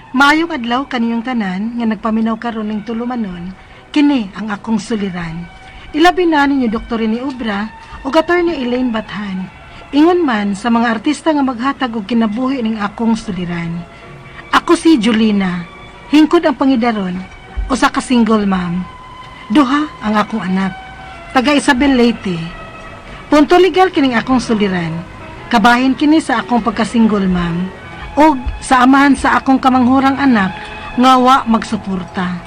Maayong adlaw kaniyong tanan nga nagpaminaw karon ning tulumanon, kini ang akong suliran. Ilabi na ninyo Dr. ni Ubra o Attorney Elaine Bathan. Ingon man sa mga artista nga maghatag og kinabuhi ning akong suliran. Ako si Julina, hingkod ang pangidaron, usa ka single mom. Duha ang akong anak, taga Isabel Leyte. Punto legal kining akong suliran. Kabahin kini sa akong pagka-single mom o sa amahan sa akong kamanghurang anak nga wa magsuporta.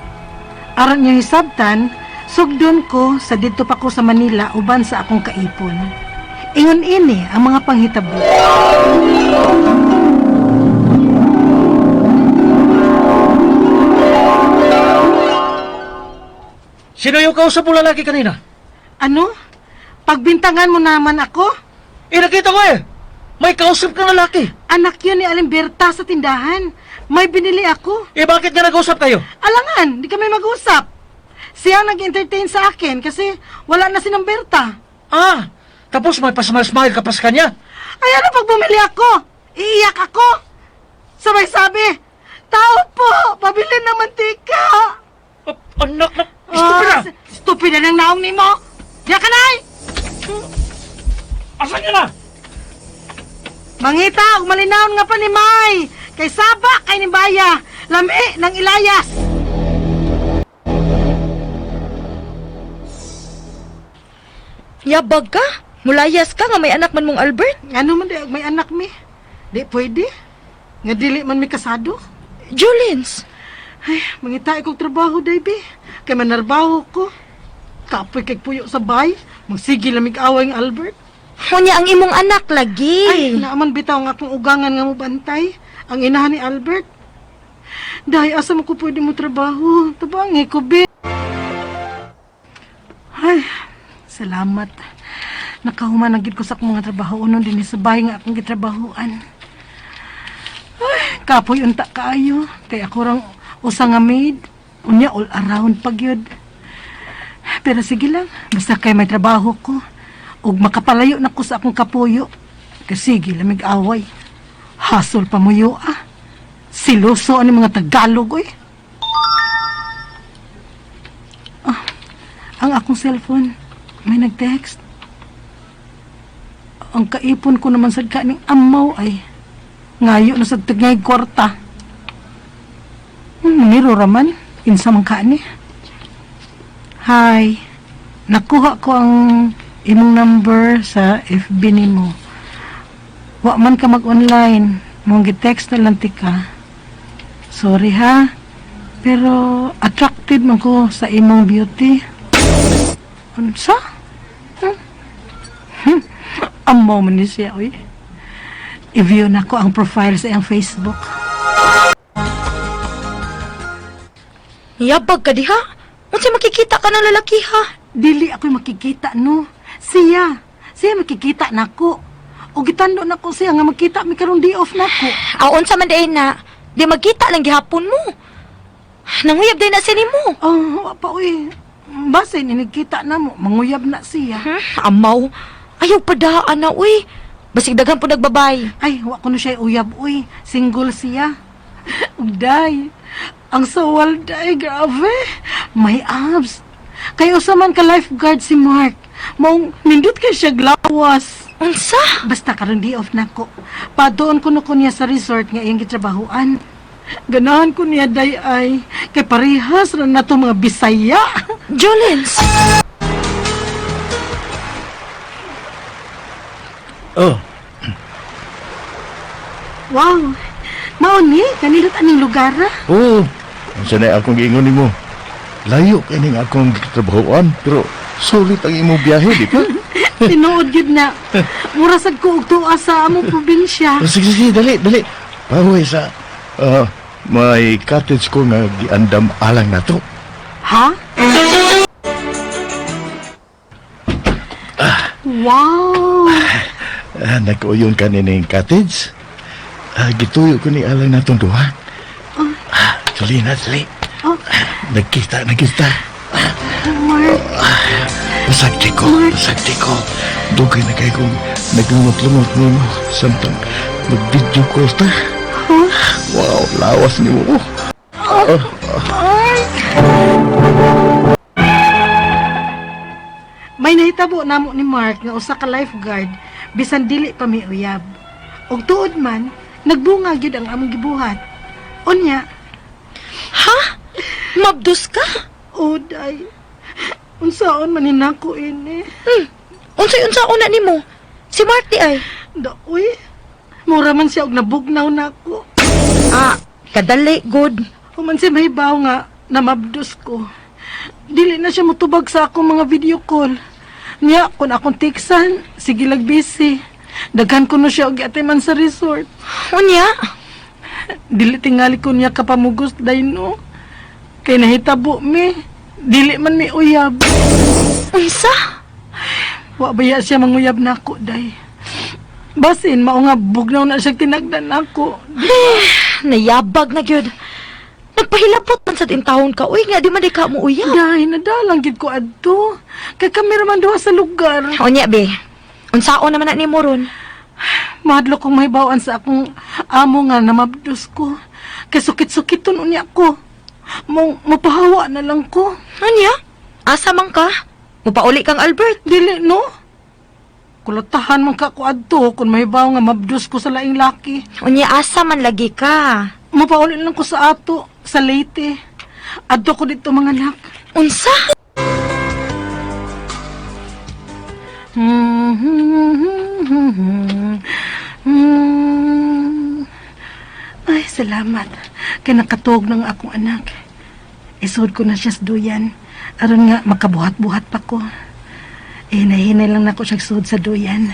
Aron niyo hisabtan, sugdon ko sa didto pa ko sa Manila uban sa akong kaipon. Ingon ini ang mga panghitabo. Sino yung kausap mo lalaki kanina? Ano? Pagbintangan mo naman ako? Nakita ko may kausap kang lalaki. Anak yun ni Alimberta sa tindahan. May binili ako. Bakit nga nag-usap kayo? Alangan, di kami mag-usap. Siya ang nag-entertain sa akin kasi wala na si Namberta. Tapos may pasmal-smile ka pa sa kanya? Ay, ano pag bumili ako? Iiyak ako. Sabay sabi, tao po, pabili ng mantika. Anak na, stupida! Stupida ng naong ni mo. Diyan ka na! Asan niya na? Mangita, umalinaon nga pa ni May. Kay Saba, kay Nimbaya. Lami ng Ilayas. Yabag ka? Mulayas ka nga may anak man mong Albert? Ano man di, may anak mi? Di pwede. Nga dili man mi kasado. Julins! Ay, mangita ikong trabaho, Davey. Kay manarbaho ko. Kapoy kay puyo sa bay. Magsigil lamig away ng Albert. Hunya ang imong anak lagi. Ay, naaman bitaw ang akong ugangan nga mo bantay. Ang inahan ni Albert. Dahil asa mo ko pwede mo trabaho. Tabangi ko, be. Ay, salamat. Nakahuman na gid ko sa akong mga trabaho nun din sa bahay nga akong gitrabahoan. Ay, kapoy unta kaayo. Kaya ako rang usa nga maid. Unya all around pag yun. Pero sige lang, basta kay may trabaho ko. Ug makapalayo na ko sa akong kapuyo. Kasi sige, lamig away. Hasol pa mo yo Siloso ani mga Tagalog ang akong cellphone. May nag-text. Ang kaipon ko naman sa kaning amaw ay ngayo na sa tigay kwarta. Niro raman. Insa man kani. Hi. Nakuha ko ang imong number sa FB nimo. Wa man ka mag-online. Mong gi-text na lang tika. Sorry ha. Pero attracted man ko sa imong beauty. Unsa? Amaw man ni siya, oy. I-view na ko ang profile sa iyang Facebook. Yabag ka diha? Unsa makikita ka ng lalaki ha? Dili ako'y makikita, no. Siya makikita nako. O gitando nako siya nga makita mi karon di off nako. Aon sa man day na. Di magkita lang gihapon mo. Nanguyab din na sinimo. Wa pa uy. Base ni nagkita na mo, manguyab na siya. Amaw. Ayaw padaan na uy. Basig daghan po nagbabay. Ay, wa ko no siya uyab uy. Single siya. Ugday. Ang sawal day, grabe. May abs. Kayo sa man ka lifeguard si Mark. Maong nindot kay siya glawas. Unsa? Basta karon di off na ko. Padoon ko no ko niya sa resort nga iyang gitrabahoan. Ganahan ko niya day ay kay parehas ra na to mga Bisaya. Julins! Oh, Wow. Mauni, kanilot aning lugar. Oo. Sanay akong giingon nimo. Layo kaning akong trabahoan, pero sulit ang imong biyahe, di ba? Tinuod yun na. Murasag ko og tuwa sa among probinsya. Sige, dali. Pahuwi sa may cottage ko nga giandam alang nato. Ha? Wow. Nag-uyon ka nining cottage. Gituyo ko ni alang natong duha. Dali. Oh, Nagkita. Mark. Pasagti ko. Dugay na kayo kung naglumot-lumot mo. Samtang mag-video call ta. Huh? Wow, lawas ni mo. May nahitabo namo ni Mark nga usa ka lifeguard bisan dili pa mi uyab. Og tuod man, nagbunga gyud ang among gibuhat. Unya, Ha? Mabdus ka? oday. Unsaon man ninako ini? Unsay-unsaon na nimo? Si Marty ay. Daoy. Mura man siya og nabugnaw nako. Ah, kadali, good. Human siya mahibaw nga namabdos ko. Dili na siya mutubag sa akong mga video call. Niya, kung akong tiksan, sige lag busy. Daghan ko no siya og atiman sa resort. Unya? Dili tingali ko niya kapamugos dayno. Kay nahitabo mi. Dili man mi uyab. Unsa? Wa baya siya manguyab nako day. Basin mao nga bugnaw na siya tinagdan nako. Nayabag na gyud. Nagpahilapot man sa tintahon ka. Uy, nga di man di ka mo uya. Day, nadalang gid ko adto. Kay kami raman duha sa lugar. Unya, be. Unsaon naman na ni mo ron? Mahadlo kong mahibawan sa akong amo nga namabdos ko. Kay sukit-sukiton unya ko. Mapahawa na lang ko. Unya? Asa man ka? Mupauli kang Albert. Dili, no? Kulatahan man ka ko adto kung mahibaw nga mabdos ko sa laing laki. Unya, asa man lagi ka? Mapauli lang ko sa ato, sa Leyte. Adto ko dito mga anak. Unsa? Ay, salamat. Kaya nakatuog ng akong anak. Isod ko na siya sa duyan. Aron nga, makabuhat-buhat pa ko. Hinay-hinay lang na ako siya sud sa duyan.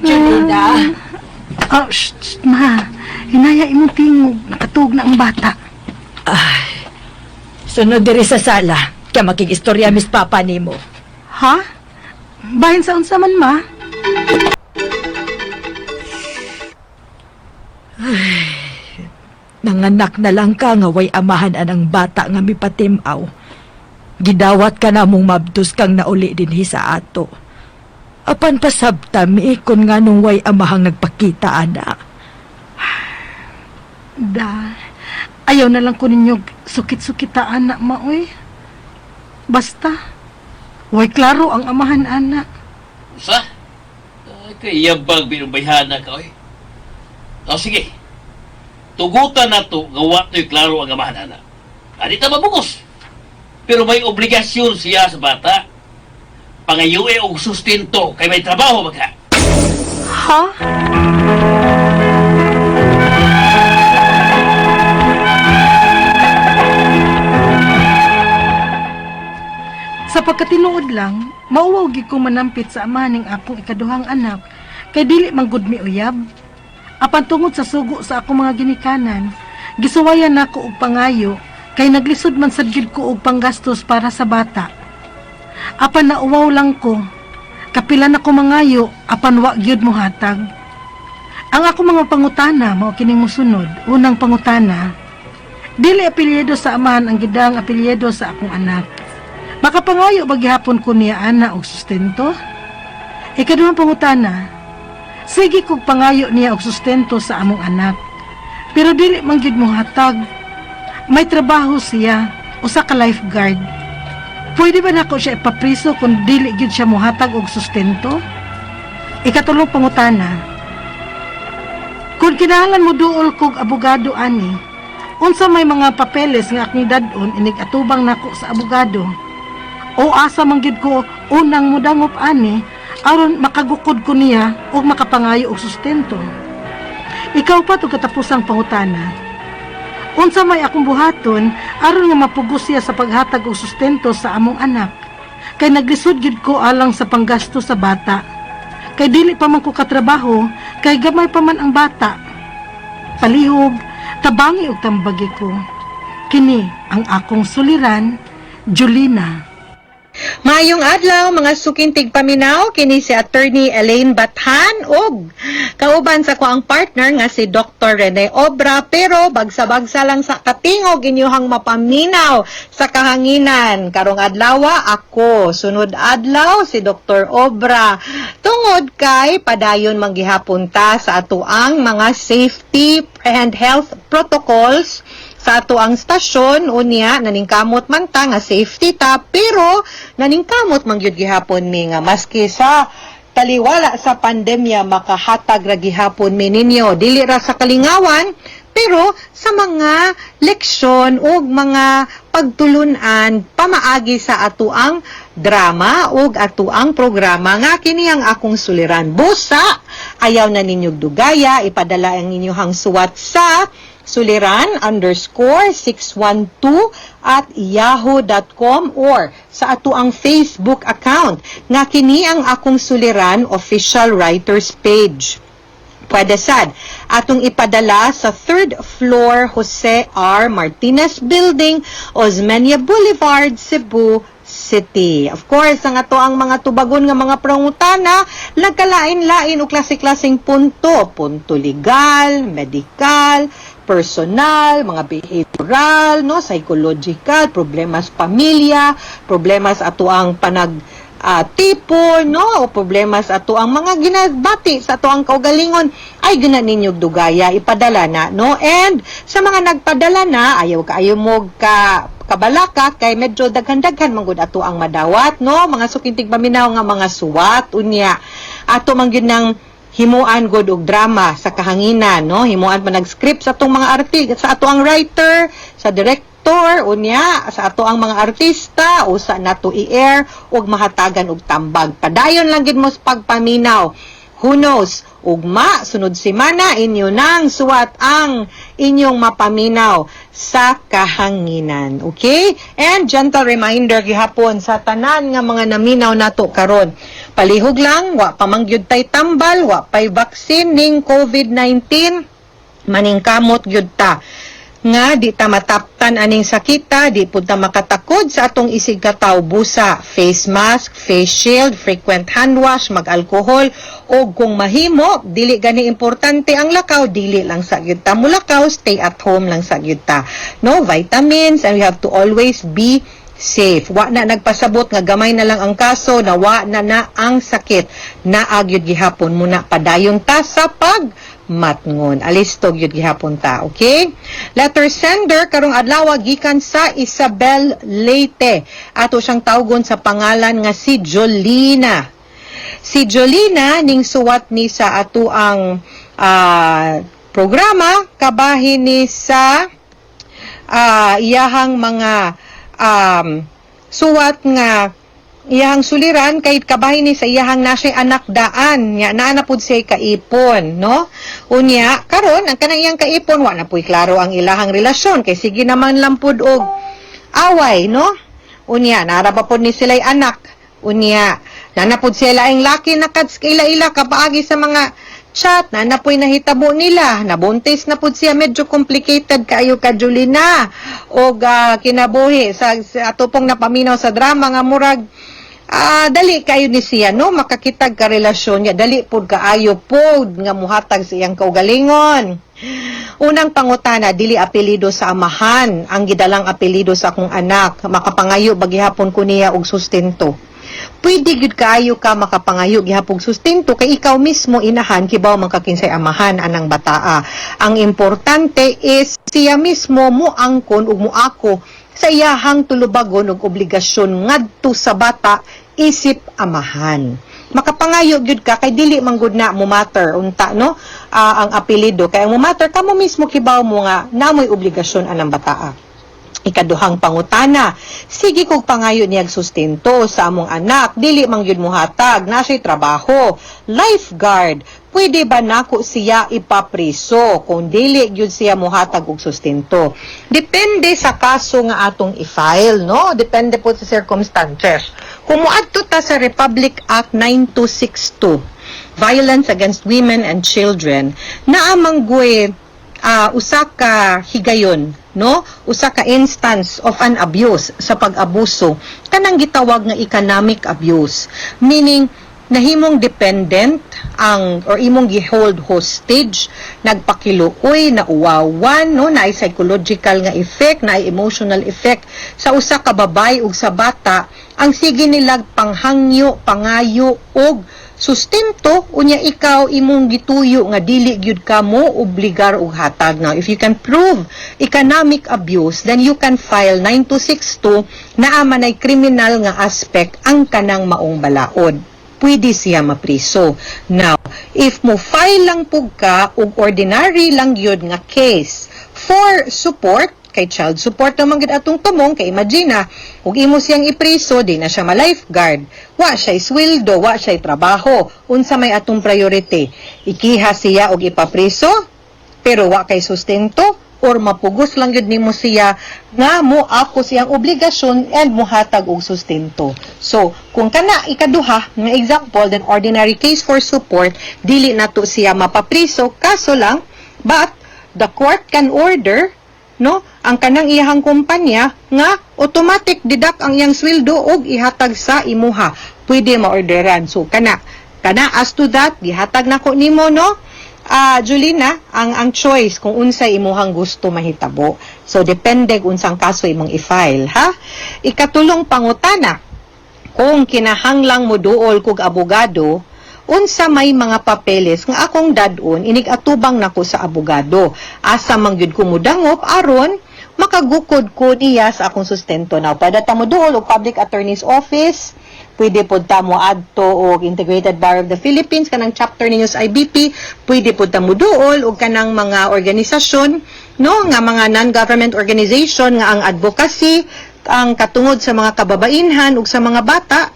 Junida. Oh, shh, ma. Hinaya imong tingog. Nakatuog na ang bata. Sunod diri sa sala. Kaya makikistorya mis papa nimo. Ha? Bahin sa unsa man, ma? Nanganak na lang ka nga way amahan anang bata nga mipatimaw. Gidawat ka na mong mabdos kang nauli dinhi sa ato. Apan pasabtami kon nga nung way amahang nagpakita ana. Da, ayaw na lang ko ninyo sukit-sukitaan na, maoy. Basta, way klaro ang amahan, ana. Sa? Kay yabang binubayhana ka, oy. O sige, tugutan na to, gawa to'y klaro ang amahan na. Adi ta mabukos. Pero may obligasyon siya sa bata. Pangayue og sustento, kay may trabaho magka. Ha? Sa pagkatinuod lang, mauwaw gid ko manampit sa amaning akong ikaduhang anak, kay dili man gud mi uyab. Apan tungod sa sugo sa akong mga ginikanan, gisuwayan nako og pangayo, kay naglisod man sad gyud ko og panggastos para sa bata. Apan nauwaw lang ko, kapila na ko mangayo, apan wa gyud mo hatag. Ang ako mga pangutana mao kining mosunod. Unang pangutana, dili apelyido sa amahan ang gidang apelyido sa akong anak. Makapangayo ba gihapon ko niya ana og sustento? Ikaduhang pangutana, sige kog pangayo niya og sustento sa among anak. Pero dili man gyud mo hatag. May trabaho siya, usa ka lifeguard. Pwede ba nako siya ipapriso kung dili gyud siya mohatag og sustento? Ikatulong pangutana, kung kinahanglan mo duol kog abogado ani, unsa may mga papeles nga akong dadon inig atubang nako sa abogado? O asa man gyud ko unang mudangop ani aron makagukod ko niya ug makapangayo og sustento. Ikaw pa to katapusang pangutana. Unsa may akong buhaton aron nga mapugos siya sa paghatag og sustento sa among anak. Kay naglisod gyud ko alang sa panggasto sa bata. Kay dili pa man ko katrabaho, kay gamay pa man ang bata. Palihog, tabangi og tambagi ko. Kini ang akong suliran, Julina. Mayong adlaw mga sukintig paminaw kini si Attorney Elaine Bathan ug kauban sa ko ang partner nga si Dr. Rene Obra, pero bagsa-bagsa lang sa katingog inyuhang mapaminaw sa kahanginan. Karong adlaw ako, sunod adlaw si Dr. Obra. Tungod kay padayon manggihapon ta sa atuang mga safety and health protocols sa ato ang stasyon. Unya naningkamot man ta nga safety ta, pero naningkamot man gyud gihapon mi nga maski sa taliwala sa pandemya makahatag ra gihapon mi ninyo dili ra sa kalingawan pero sa mga leksyon ug mga pagtulunan pamaagi sa ato ang drama ug ato ang programa nga kini ang akong suliran. Busa ayaw na ninyog dugaya, ipadala ang inyong suwat sa suliran_612@yahoo.com or sa ato ang Facebook account nga kini ang akong suliran official writers page. Pwede sad atong ipadala sa 3rd floor Jose R. Martinez Building, Osmeña Boulevard, Cebu City. Of course, ang ato ang mga tubagon nga mga prangutana, nagkalain-lain o klase-klaseng punto. Punto legal, medical, personal, mga behavioral, no, psychological, problema sa pamilya, problema sa ato ang tipo, no, o problema sa ato ang mga ginabati sa ato ang kaugalingon, ay gina ninyog dugaya, ipadala na, no? And sa mga nagpadala na, ayaw mo kabalaka, kay medyo daghan-daghan manggod ato ang madawat, no? Mga sukintig paminaw nga mga suwat, unya, ato manggod ng himuan god og drama sa kahanginan, no? Himuan pa nag-script sa atong mga sa ato ang writer, sa director, unya sa ato ang mga artista, usa nato i-air ug mahatagan og tambag. Padayon lang gid mo sa pagpaminaw. Who knows? Ugma sunod semana inyo nang suwat ang inyong mapaminaw sa kahanginan. Okay? And gentle reminder gihapon sa tanan nga mga naminaw nato karon. Palihog lang, wa pamangyud tay tambal, wa pay vaccine ning COVID-19, maningkamot gyud ta nga di ta mataptan aning sakita, di pud ta makatakod sa atong isig kataw. Busa, face mask, face shield, frequent hand wash, mag-alcohol, o kung mahimo, dili gani importante ang lakaw, dili lang sa gyud ta mulakaw, stay at home lang sa gyud ta. No, vitamins, and we have to always be safe. Wa na nagpasabot nga gamay na lang ang kaso, na wa na ang sakit, na agyud gihapon muna padayon ta sa matngon. Alistog yun gihapon ta, okay? Letter sender, karong adlaw gikan sa Isabel Leyte. Ato siyang tawgon sa pangalan nga si Jolina. Si Jolina, ning suwat ni sa ato ang programa, kabahin ni sa iyahang mga suwat nga iyahang suliran kay kabahin ni sa iyahang nasay anak daan nya naanapod siya kaipon, no? Unya karon ang kanang iyang kaipon wa na puy klaro ang ilahang relasyon kay sige naman lampud og away, no? Unya narabapod ni sila'y anak, unya nanapod siya laing laki nakats ila-ila kapaagi sa mga chat na napoy nahitabo nila, nabuntis na pud siya, medyo complicated kaayo ka Jolina og kinabuhi sa ato pong napaminaw sa drama nga murag dali kayo ni siya, no, makakitag ka relasyon niya, dali pud kaayo pod nga muhatag sa iyang kaugalingon. Unang pangutana, dili apelido sa amahan ang gidalang apelido sa akong anak, makapangayo bagihapon ko niya og sustento. Pwede gyud kaayo ka makapangayo gihapon sustento kay ikaw mismo inahan kibaw man kakinsay amahan anang bataa. Ang importante is siya mismo moangkon ug moako sa iyahang tulubagon ug obligasyon ngadto sa bata isip amahan. Makapangayo gyud ka kay dili man gud na mo matter unta, no, ang apelido kay mo matter kamo mismo kibaw mo nga namoy obligasyon anang bataa. Ikaduhang pangutana, sige kog pangayo niyag sustento sa among anak, dili man gyud mohatag, nasay trabaho, lifeguard, pwede ba nako siya ipapriso kung dili gyud siya mohatag og sustento? Depende sa kaso nga atong i-file, no? Depende po sa circumstances. Kung moadto ta sa Republic Act 9262, Violence Against Women and Children, naamang usa ka higayon, no? Usa ka instance of an abuse sa pag-abuso kanang gitawag nga economic abuse, meaning nahimong dependent or imong gi-hold hostage, nagpakiluoy, nauwawan, no, naay psychological nga effect, naay emotional effect sa usa ka babay ug sa bata, ang sige nilag panghangyo, pangayo og sustento unya ikaw imong gituyo nga dili gyud kamo obligar og hatag. Now if you can prove economic abuse, then you can file 9262 na amanay criminal nga aspect ang kanang maong balaod, pwede siya mapriso. Now, if mo file lang pug ka og ordinary lang yun nga case for support, kay child support naman gid atong tumong, kay imagine ug imo siyang ipriso, di na siya ma-lifeguard, wa siya sweldo, wa siya trabaho, unsa may atong priority? Ikiha siya og ipapriso, pero wa kay sustento, or mapugos lang yun nimo siya nga mo ako siyang obligasyon and muhatag og sustento. So, kung kana ikaduha nga example, then ordinary case for support, dili nato siya mapapriso, kaso lang, but the court can order, no, ang kanang iyahang kumpanya nga automatic deduct ang iyang sweldo og ihatag sa imuha. Pwede maorderan. So, kana as to that, gihatag nako nimo, no? Julina, ang choice kung unsay imuhang gusto mahitabo. So, depende kung unsang kaso imong i-file, ha? Ikatulong pangutana, kung kinahanglang mo duol kog abogado, unsa may mga papeles nga akong dadon, inig-atubang nako sa abogado. Asa man gyud ko mudangop, aron, makagukod ko niya sa akong sustento. Now, pwede ta mo duol og Public Attorney's Office, pwede po ta mo adto og Integrated Bar of the Philippines, kanang chapter ninyo sa IBP, pwede po ta mo duol og kanang mga organisasyon, no, nga mga non-government organization nga ang advocacy, ang katungod sa mga kababainhan ug sa mga bata,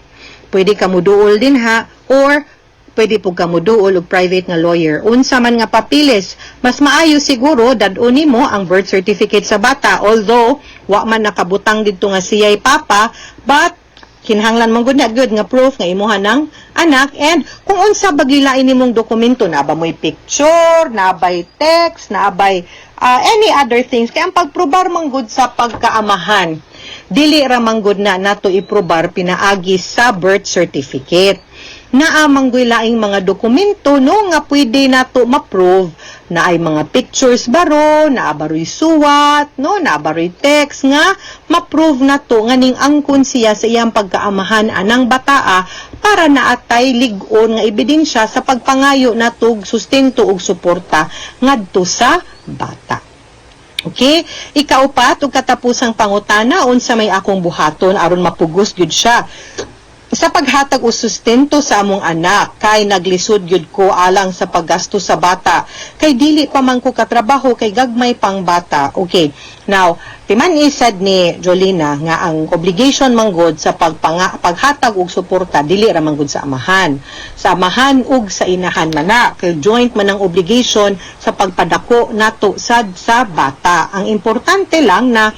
pwede ka mo duol din ha, or pwede po ka mo duol og private nga lawyer. Unsa man nga papilis, mas maayo siguro dadon nimo ang birth certificate sa bata, although wa man nakabutang didto nga siya'y papa, but kinahanglan mong good nga proof nga imuha ng anak, and kung unsa bagilain nimong dokumento, na ba mo'y picture, na ba'y text, na ba'y any other things, kaya ang pagprobar man good sa pagkaamahan, dili ra man good na nato iprobar pinaagi sa birth certificate. Naamang laing mga dokumento, no, nga pwede nato ma-prove na ay mga pictures baro, na baroy suwat, no, na baroy text nga ma-prove nato nga ning angkon siya sa iyang pagkaamahan anang bataa para naatay lig-on nga ebidensya sa pagpangayo nato sustento ug suporta ngadto sa bata. Okay? Ikaupat ug katapusang pangutana, unsa may akong buhaton aron mapugos gyud siya sa paghatag o sustento sa among anak, kay naglisod gyud ko alang sa paggasto sa bata, kay dili pa man ko katrabaho, kay gagmay pang bata. Okay, now timan isad ni Jolina nga ang obligation man gud sa paghatag og suporta dili ra man gud sa amahan ug sa inahan man na, kay joint man ang obligation sa pagpadako nato sad sa bata. Ang importante lang na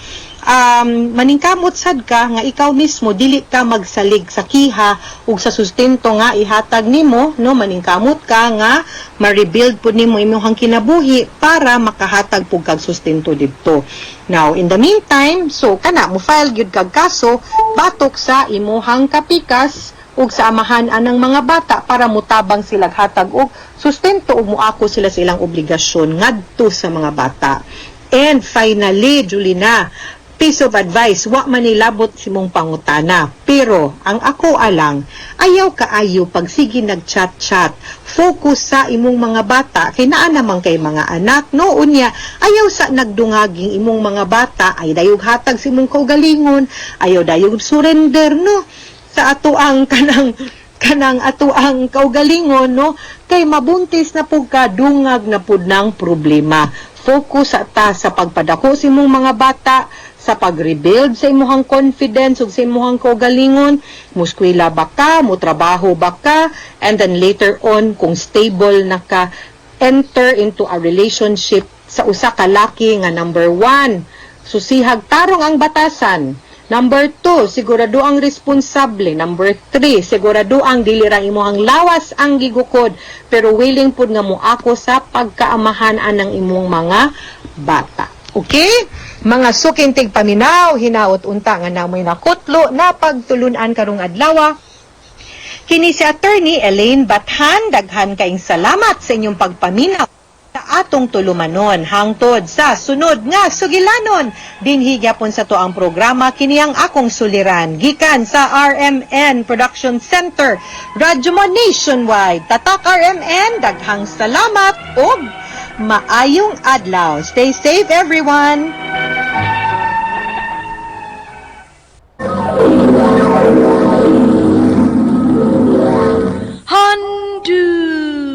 maningkamot sad ka nga ikaw mismo dili ka magsalig sa kiha ug sa sustento nga ihatag nimo, no, maningkamot ka nga ma-rebuild pud nimo imong kinabuhi para makahatag pug kag sustento didto. Now, in the meantime, so kana mo file gyud kag kaso batok sa imuhang kapikas ug sa amahan anang mga bata para mutabang sila hatag og sustento ug moako sila sa ilang obligasyon ngadto sa mga bata. And finally, Julina, piece of advice, wa man nilabot si mong pangutana. Pero, ang ako alang, ayaw kaayo pag sige nag-chat-chat. Focus sa imong mga bata, kay naa naman kay mga anak, no? Unya, ayaw sa nagdungaging imong mga bata, ay dayog hatag si mong kaugalingon, ayaw dayog surrender, no? Sa ato ang kanang ato ang kaugalingon, no? Kay mabuntis na pug ka, dungag na pud ng problema. Focus sa pagpadako sa imong mga bata, sa pag-rebuild sa imuhang confidence ug sa imuhang kaugalingon, muskwela ba ka, mo trabaho ba ka, and then later on, kung stable na ka, enter into a relationship sa usa ka laki nga number 1, susihag tarong ang batasan, Number 2, sigurado ang responsable. Number 3, sigurado ang dili ra imong lawas ang gigukod pero willing pud nga moako sa pagkaamahan anang imong mga bata. Okay? Mga sukintig paminaw, hinaot unta nga namoy nakutlo na pagtulunan karong adlaw. Kini si Attorney Elaine Bathan, daghan kaayong salamat sa inyong pagpaminaw sa atong tulumanon hangtod sa sunod nga sugilanon. Dinhi gyapon sa tuang programa kini ang akong suliran gikan sa RMN Production Center, Radyo Mo Nationwide. Tatak RMN, daghang salamat ug maayong adlaw. Stay safe everyone.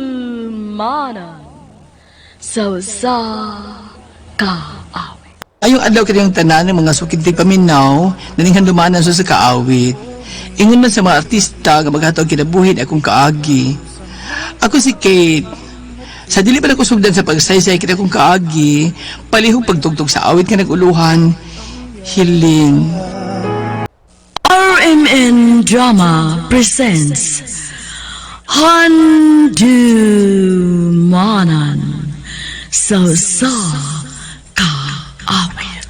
Handumanan sa kaawit. Ayong adlaw kayong tanan ng mga sukintig paminaw naninghan dumanan sa kaawit. Ingon man sa mga artista nga maghatag kinabuhi akong kaagi. Ako si Kate. Sa dili pa ako sugdan sa pagsaysay kita kong kaagi, palihog pagtugtog sa awit nga naguluhan, hiling. RMN Drama presents Handumanan sa kaawit.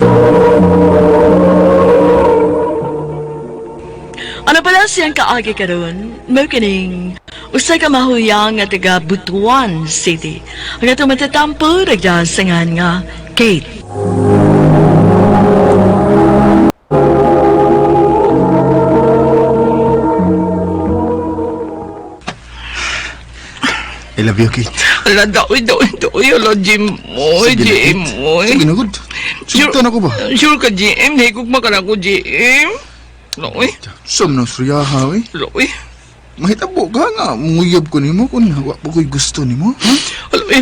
Ano pala siyang kaagi karon? Mo kining usay ka mahuyang nga taga Butuan City. Ang ato matatampo nagdasangan nga Kate. I love you, Kate. Ala, daoy, ala, Jim, moy, Sige na, Jim, Kate. moy. Sige na, good. Sugtan ako ba? Sure ka, Jim? Higog man ka na ko, Jim. Loy, Som na suryaha, eh. loy. Mahitabo ka nga, munguyab ko nimo kung wa pa ko'y gusto nimo. Ha?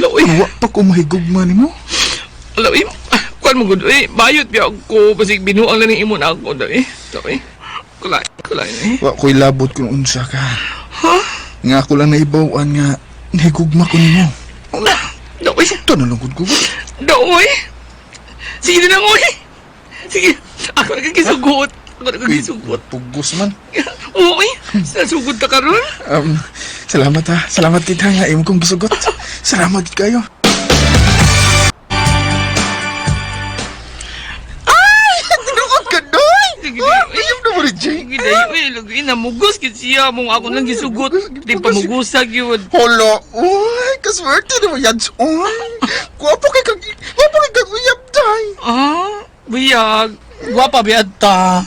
Loy. Wa pa ko mahigugma nimo. Loy, kuan mo gud, bayot biya ako, pasig binuang na ni imo na ako, loy. Loy, kulay, eh. Wa ko'y labot kung unsa ka. Ha? Nga ako lang naibawan nga, nahigugma ko nimo. Loy, Ito na lang gud ko. loy. Sige na lang, oy. Sige, ako nagkikisugot. Ako nagkikisugot. Pugos man. Uy, nasugod ka karon? Salamat ha. Salamat tita nga imo kong gisugot. Salamat kayo. Ay! Tinuod ka doy! Sige, Ayun na mo rin, Jay. sige na, lagi namugos kasi mong ako nang gisugot. Di pa mugusag yun. Hala, uy, kaswerte na mo yan, on. Guwapo kay kag uyab, day. Ah, biyag. Gwapa biyad ta.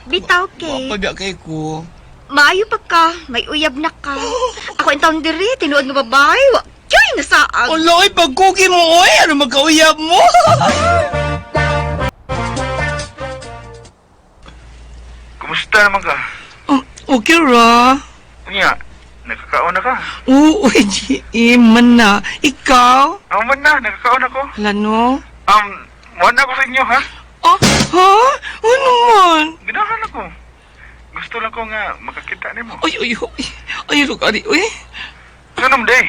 Bitaw, Kate. Gwapa biyag kay ko. Maayo pa ka. May uyab na ka. Ako yung taon diri. Tinuod nga babae. Joy, nasaag. Oloy, pagkuki mo, oy. Ano magkauyab mo? Kumusta naman ka? Okay ra. Unya, nakakaon na ka? Oo, man na. Ikaw? Ako man na, nakakaon ako. Lano? Muhan ako sa inyo, ha? Ah, ha? Ano man? Ganahan ako. Gusto lang ko nga makakita ni mo. Ay, ay, lugari, uy. Ano naman, day?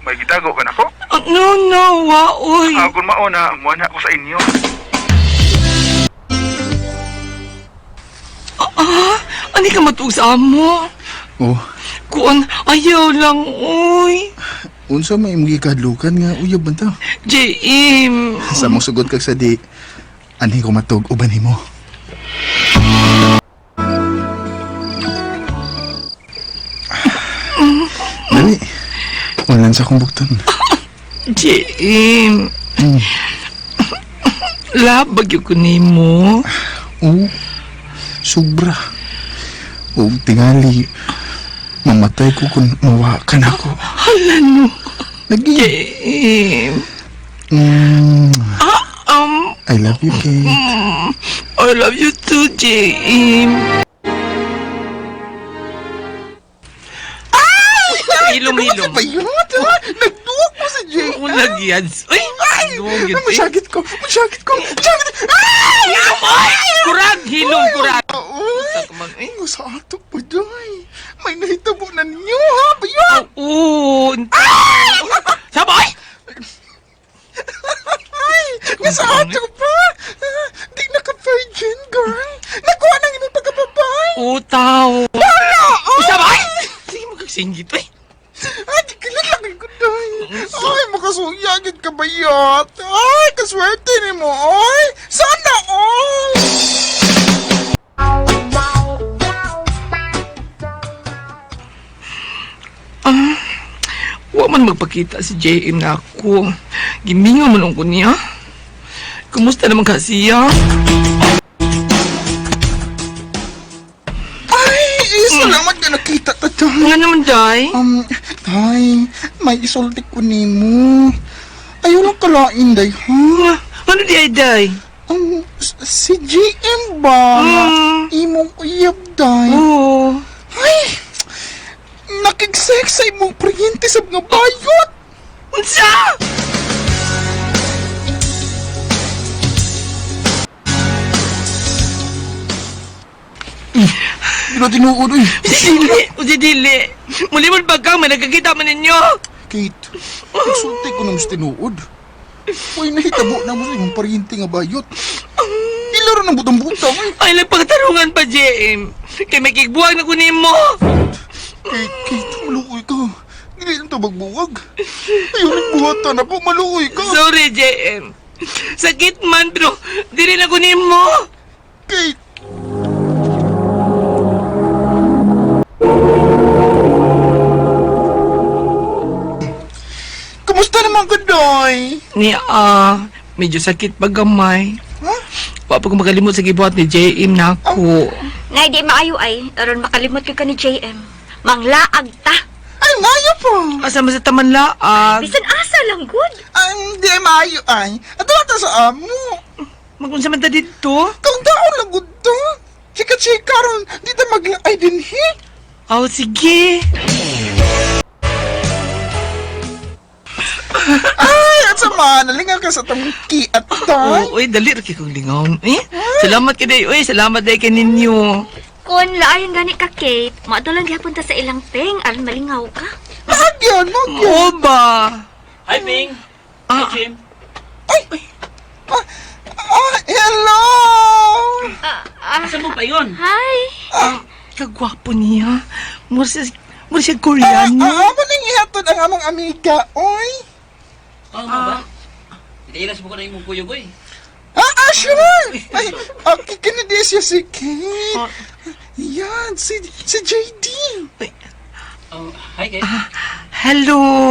May gitago ka na ko? No, uy. Kung mauna, muhan ako sa inyo. Ani ka matug sa amo? Oh, Kuan, ayaw lang, uy. unsa may imong gikadlukan nga uyab man ta. J.M. Sa mong sugod kag sa di, anhi ko matog uban nimo. Dali. Walan sa kong bukton. J.M. Labag yung kunimo. Oo. Sobra. O tingali. Mamatay ko kung mawakan ako. Hala no. Lagi. J.M. I love you, Kate. I love you too, J.M. Hilom-hilom. Bayot, ha? Nagduwag mo sa Jay. Ulag yan. Uy! Duwag yun, eh. Masyagit ko. Kurag! Hilom, kurag! Uy, sa ato pa, Day. May nahitabo na ninyo, ha? Bayot! Oo! Sabay! Nga sa ato pa. Di naka-virgin butaw. Isa ba? Sige mo kagsingit eh. Ay, di kilalaki ko dahil. Ay, makasuyagin ka ba yat? Ay, kaswerte ni mo, ay. Sana all. Wa man magpakita si JM na ako. Gimingaw man ko niya. Kumusta naman ka siya? Ay, salamat ka nakita ta dahil. Nga naman, Day. Tay, may isulti ko ni mo. Ayaw lang kalain, day, ha? Ano di ay, Day? Si GM ba? Imong uyab, day. Oo. Ay, nakigsex sa imong priyente sa mga bayot. Unsa? Hindi na tinuod, uy. Dili. Muli mo pagkang may nagkakita man ninyo. Kate, isulti ko na mas tinuod. Uy, nahitabo na mo sa imong priyente nga bayot. Ilaro ng butang-butang, eh. Ay, nagpagtarungan pa, JM. Kay may kikbuwag na kunin mo. Kate, maluoy ka. Hindi lang ito magbuwag. Ayaw nagbuhatan na po, maluoy ka. Sorry, JM. Sakit man, pero dili na kunin mo. Kate! Kumusta naman ka, Doy? Medyo sakit pagamay. Ha? Wa pa ko makalimot sa gibuhat ni JM na ako. Nay, di maayo ay. Aron makalimot ka ni JM. Manglaag ta. Ay, mayo po. Asa man sa taman laag. Bisan asa lang, good. Ay, hindi mayo ay. Ato ata sa amo. Magunsa man ta dito? Kang taon lang gud to. Chika-chika ron. Di ta mag-ay din hit. Oh, sige. Ay, at sama. Nalingan ka sa tangki at tay. Uy, dali ra kay kong lingaw. Salamat kay day. Uy, salamat day kay ninyo. Kung laayon gani ka, Kate, maadalang gihapon ta sa ilang peng, aron malingaw ka. Nagyan. Oo ba? Hi, Ping. Ah. Hi, Jim. Hello! Asa mo pa yun? Hi! Kagwapo niya. Mura siya Koreano. Maning ihatod ang among amiga, oy. Oo mo ba? Ilas mo ko na yung kuyo ko eh. Sure! Ay, kikinidi siya si Kate. Yan, si JD. Oh, hi, Kate. Hello.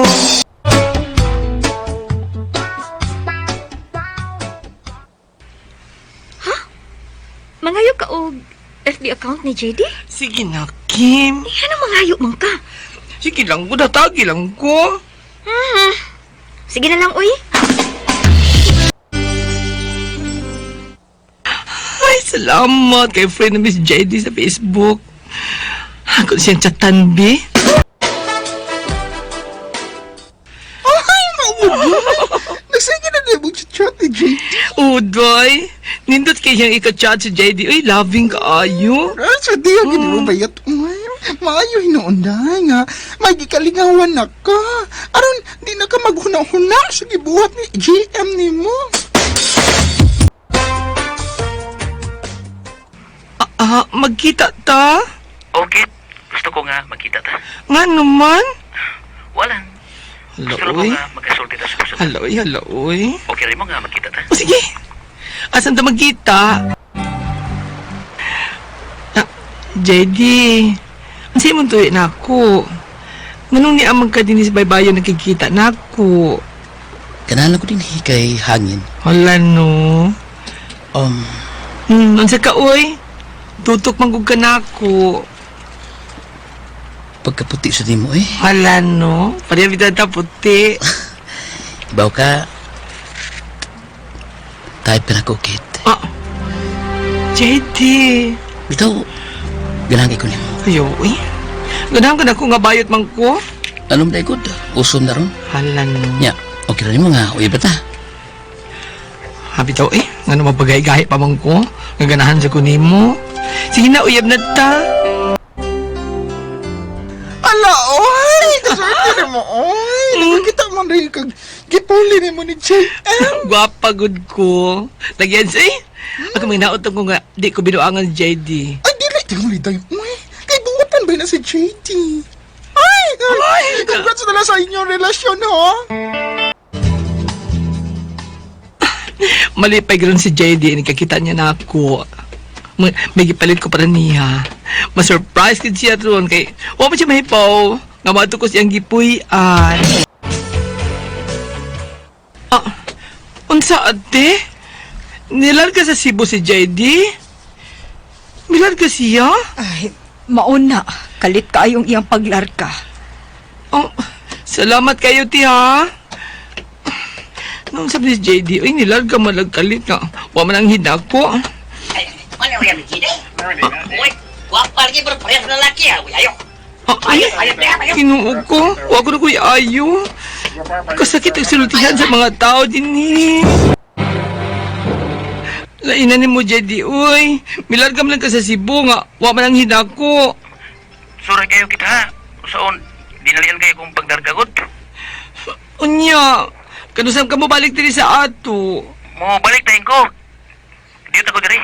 Mangayo ka og FB account ni JD? Sige na, Kim. Ano mangayo man ka? Sige lang ko, natagi lang ko. Sige na lang, uy. Ay, salamat kay friend na Miss JD sa Facebook. Ako siyang chatan, B. Ay, maubo. Nagsige na din mo chat ni JD. Udoy, nindot kay siyang ika-chat si JD. Uy, loving ka ayo. Ay, sa diya, gini mo bayat. Maayo hinuunday nga. May gikalingawan na ka. Aron, di na ka maghuna-huna sa gibuhat ni GM ni mo. Magkita ta? Okay. Gusto ko nga magkita ta. Nga naman? Walang. Hello, Gusto ko uy. nga magkasulti ta sa gusto. Hello, uy. Okay rin mo nga magkita ta. Sige. Asan ta magkita? JD, ang sa'yo mong tuwi na ako. Nganong ni amang ka din sa baybayo nagkikita na ako. Kanala ko din kay hangin. Wala no. Um, Ang sa ka, uy. Tutok manggug ka na ako. pagkaputi sa nimo eh. Wala no. Pareha bitad ta puti. Ibaw ka, type ka na ko, Kate. JD. Bitaw, ganangay ko nimo. Ayo, uy. Ganahan ka na ko nga bayot man ko. Alam na ikod, uson na ron. Hala no. Nya, okay rin mo nga, uy ba ta? Habi daw eh. Nga naman pagay-gahi pa man ko. Nga ganahan sa kunimo. Sige na, uyab na ta. Ala, oy! Kaswerte ni mo, oy! Nakakita mo rin kag gipuli ni mo ni JM. Gwapa good ko. Lagyan siya eh. Ako may nautong ko nga, di ko binuangan si JD. Ay, dili tingali tayo. Uy, kay buutan ba na si JD? Ay! Congrats na lang sa inyong relasyon, ha? Malipay gano'n si JD, nakakita niya na ako. May gipalit ko para niya. Ma-surprise kid siya ron kay wa man siya mahipaw. Nga mato ko siyang gipuy-an. Unsa ate? Nilarga sa Cebu si JD? Milarga siya? Ay, mauna. Kalit kayong iyang paglarka. Oh, salamat kayo, ti, ha? Nung sabi si JD, ay, nilarga malagkalit na. Wa man ang hinako. Ay, ano yung bikini? Uy, guwapa lagi pero parehas na laki ha. Uy, ayo. Ay, kinuog ko. Wa ko na kuya ayo. Kasakit ang sulutihan sa mga tao din, eh. Lainan ni mo, JD, uy. Milarga man lang ka sa Cebu nga. Wa man ang hinako. Sorry kayo kita ha. Usaon, dinalian kayo kung pagdargagot. Unya, kanusam ka mo balik diri sa ato. Mo balik tayo ko. Dito ako diri.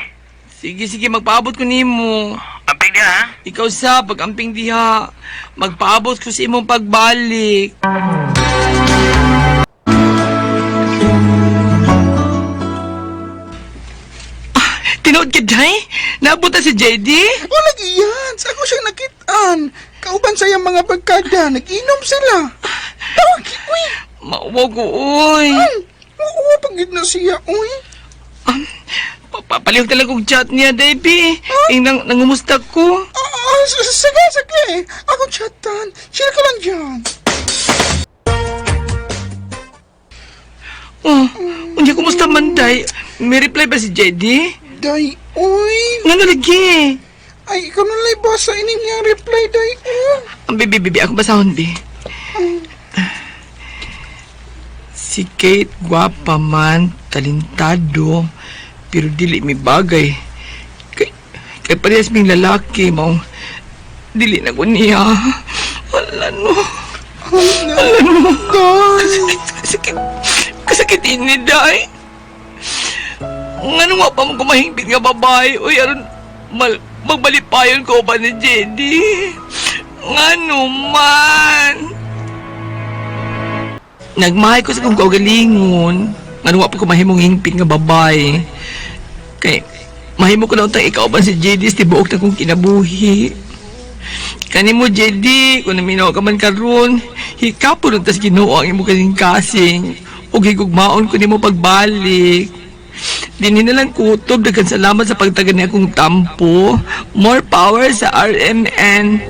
Sige, magpaabot ko nimo. Amping dia ha. Ikaw sa pag-amping diha. Magpaabot ko sa imong pagbalik. Tinood ka, Day? Naabot na si JD? Wala iyan. Sa ako siyang nakitaan. Kauban sa iyang mga barkada. Nag-inom sila. Tawag, uy. Mauwaw ko, uy. Oo, pagid na siya, uy. Papalihog talaga kong chat niya, Davey. Nangumusta ko. Sige. Ako chatan. Share ka lang dyan. Oh, hindi kumusta man, Day? May reply ba si JD? Day, uy. Nga lagi. Ay, ikaw na lang basa ining niyang reply, day. Ang bibi, ako basahon, bi. Si Kate, gwapa man, talentado, pero dili mi bagay. Kay parehas ming lalaki, maong dili na ko niya. Wala no. Kasakit ini, day. Nga nga pa mo kumahingpit nga babae, uy, aron, magbalipayon ko ba ni JD? Nga man. Nagmahay ko sa kong kaugalingon. Nga nga pa kumahimong hingpit nga babae. Kay, mahimo ko na untang ikaw ba si JD sa tibuok na kong kinabuhi. Kani mo, JD, kung naminaw ka man karon, hikapon tas Ginoo ang imo kasing-kasing. O higugmaon ko ni mo pagbalik. Dini na lang kutob, dagan salamat sa pagtagan niya akong tampo. More power sa RMN.